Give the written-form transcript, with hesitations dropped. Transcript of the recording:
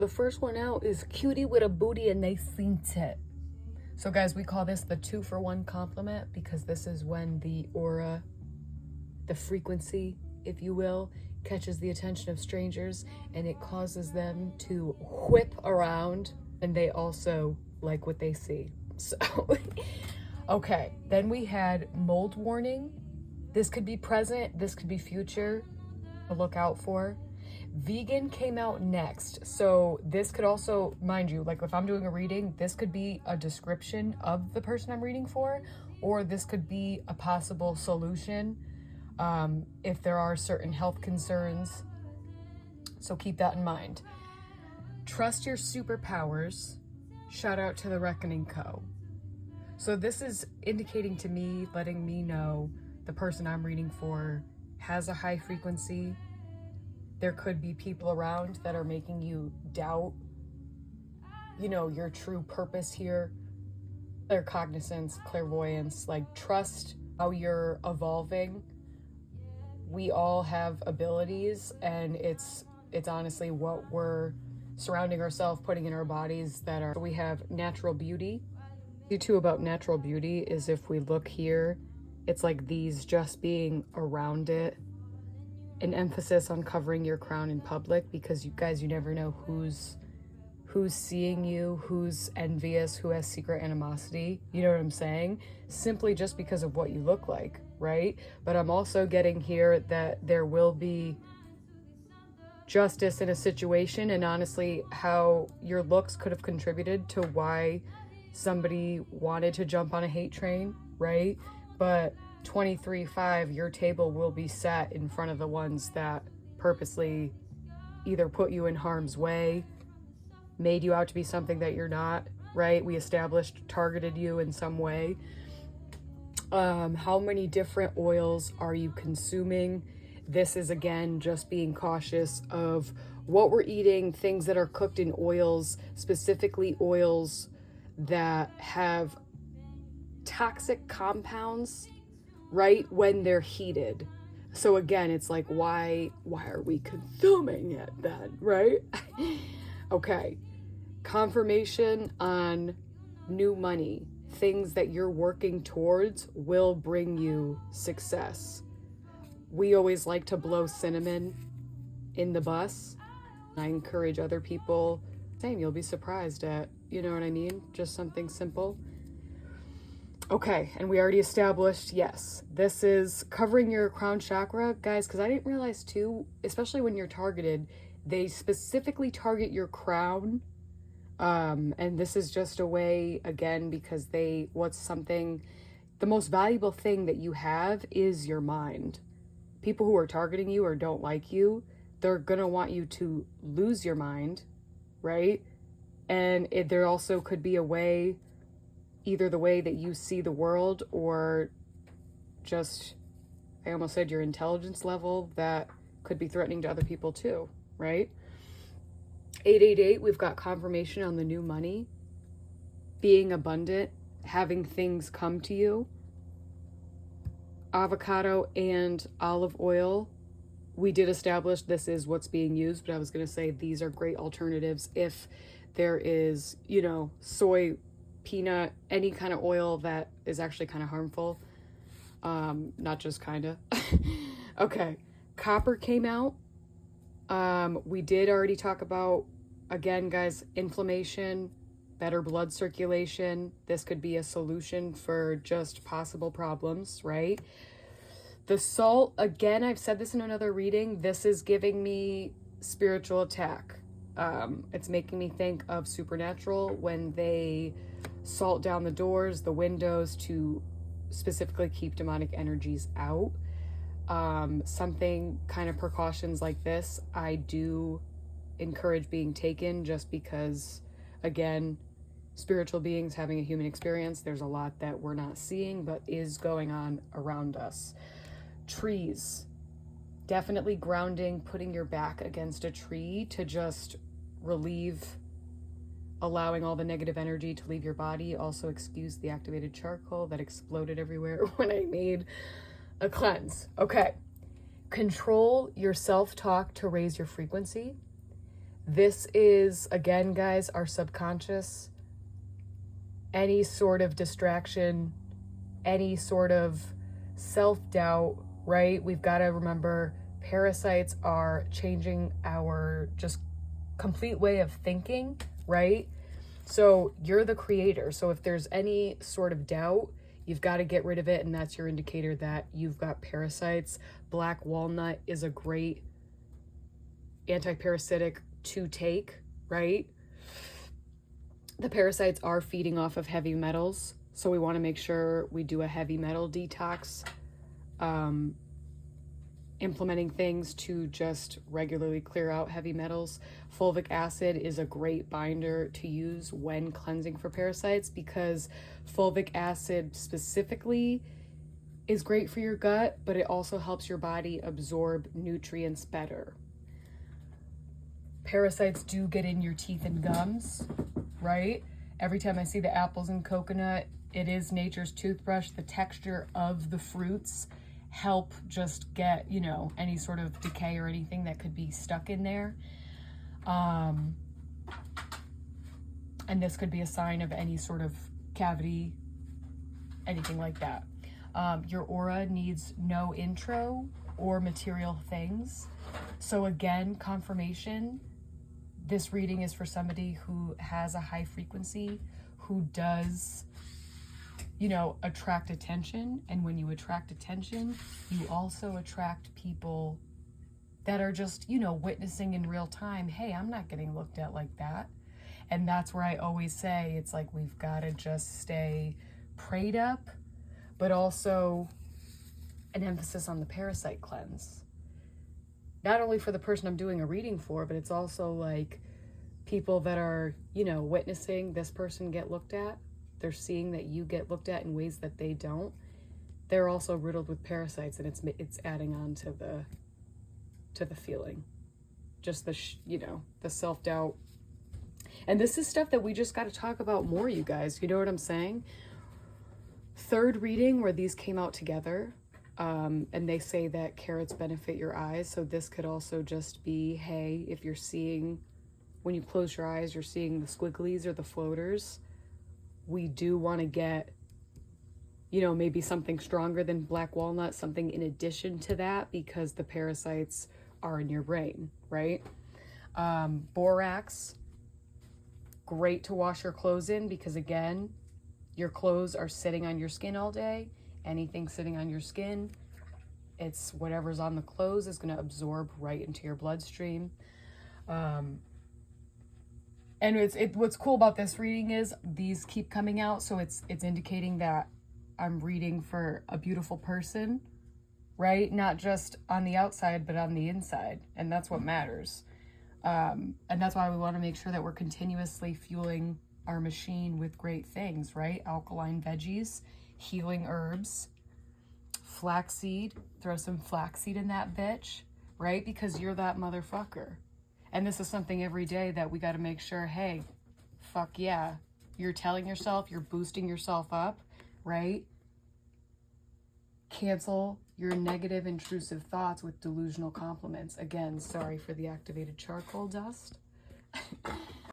The first one out is cutie with a booty and they seen it. So guys, we call this the 2-for-1 compliment because this is when the aura, the frequency, if you will, catches the attention of strangers and it causes them to whip around, and they also like what they see. So, okay, then we had mold warning. This could be present, this could be future, to look out for. Vegan came out next. So this could also, mind you, like if I'm doing a reading, this could be a description of the person I'm reading for, or this could be a possible solution if there are certain health concerns. So keep that in mind. Trust your superpowers. Shout out to the Reckoning Co. So this is indicating to me, letting me know the person I'm reading for has a high frequency. There could be people around that are making you doubt, you know, your true purpose here. Claircognizance, clairvoyance, like trust how you're evolving. We all have abilities, and it's honestly what we're surrounding ourselves, putting in our bodies that are. We have natural beauty. The too about natural beauty is if we look here, it's like these just being around it. An emphasis on covering your crown in public because you guys, you never know who's seeing you, who's envious, who has secret animosity. You know what I'm saying? Simply just because of what you look like, right? But I'm also getting here that there will be justice in a situation, and honestly, how your looks could have contributed to why somebody wanted to jump on a hate train, right? But 23/5, your table will be set in front of the ones that purposely either put you in harm's way, made you out to be something that you're not, right? We established, targeted you in some way. How many different oils are you consuming? This is, again, just being cautious of what we're eating, things that are cooked in oils, specifically oils that have toxic compounds, right, when they're heated. So again, it's like, why are we consuming it then, right? Okay, confirmation on new money. Things that you're working towards will bring you success. We always like to blow cinnamon in the bus. I encourage other people, same, you'll be surprised at, you know what I mean? Just something simple. Okay, and we already established, yes, this is covering your crown chakra, guys, because I didn't realize too, especially when you're targeted, they specifically target your crown. And this is just a way, again, because the most valuable thing that you have is your mind. People who are targeting you or don't like you, they're gonna want you to lose your mind, right? And there also could be a way, either the way that you see the world or just, I almost said your intelligence level, that could be threatening to other people too, right? 888, we've got confirmation on the new money, being abundant, having things come to you. Avocado and olive oil, we did establish this is what's being used, but I was going to say these are great alternatives if there is, you know, soy, peanut, any kind of oil that is actually kind of harmful. Not just kind of. Okay, copper came out. We did already talk about, again, guys, inflammation, better blood circulation. This could be a solution for just possible problems, right? The salt, again, I've said this in another reading, this is giving me spiritual attack. It's making me think of Supernatural when they salt down the doors, the windows to specifically keep demonic energies out. Something kind of precautions like this, I do encourage being taken just because, again, spiritual beings having a human experience, there's a lot that we're not seeing but is going on around us. Trees, definitely grounding, putting your back against a tree to just relieve, allowing all the negative energy to leave your body. Also excuse the activated charcoal that exploded everywhere when I made a cleanse. Okay, control your self-talk to raise your frequency. This is, again, guys, our subconscious. Any sort of distraction, any sort of self-doubt, right? We've got to remember parasites are changing our just complete way of thinking, right? So you're the creator. So if there's any sort of doubt, you've got to get rid of it, and that's your indicator that you've got parasites. Black walnut is a great anti-parasitic to take, right? The parasites are feeding off of heavy metals, so we want to make sure we do a heavy metal detox, implementing things to just regularly clear out heavy metals. Fulvic acid is a great binder to use when cleansing for parasites, because fulvic acid specifically is great for your gut, but it also helps your body absorb nutrients better. Parasites do get in your teeth and gums, right? Every time I see the apples and coconut, it is nature's toothbrush. The texture of the fruits help just get, you know, any sort of decay or anything that could be stuck in there. And this could be a sign of any sort of cavity, anything like that. Your aura needs no intro or material things. So again, confirmation, this reading is for somebody who has a high frequency, who does, you know, attract attention. And when you attract attention, you also attract people that are just, you know, witnessing in real time, hey, I'm not getting looked at like that. And that's where I always say, it's like, we've got to just stay prayed up, but also an emphasis on the parasite cleanse. Not only for the person I'm doing a reading for, but it's also like people that are, you know, witnessing this person get looked at. They're seeing that you get looked at in ways that they don't. They're also riddled with parasites, and it's adding on to the feeling, just the you know, the self-doubt. And this is stuff that we just got to talk about more, you guys. You know what I'm saying? Third reading where these came out together. And they say that carrots benefit your eyes. So this could also just be, hey, if you're seeing, when you close your eyes, you're seeing the squigglies or the floaters. We do want to get, you know, maybe something stronger than black walnut, something in addition to that, because the parasites are in your brain, right? Borax, great to wash your clothes in, because again, your clothes are sitting on your skin all day. Anything sitting on your skin, it's whatever's on the clothes is going to absorb right into your bloodstream. And what's cool about this reading is these keep coming out, so it's indicating that I'm reading for a beautiful person, right? Not just on the outside, but on the inside, and that's what matters. And that's why we want to make sure that we're continuously fueling our machine with great things, right? Alkaline veggies, healing herbs, flaxseed, throw some flaxseed in that bitch, right? Because you're that motherfucker. And this is something every day that we got to make sure, hey, fuck yeah, you're telling yourself, you're boosting yourself up, right? Cancel your negative intrusive thoughts with delusional compliments. Again, sorry for the activated charcoal dust.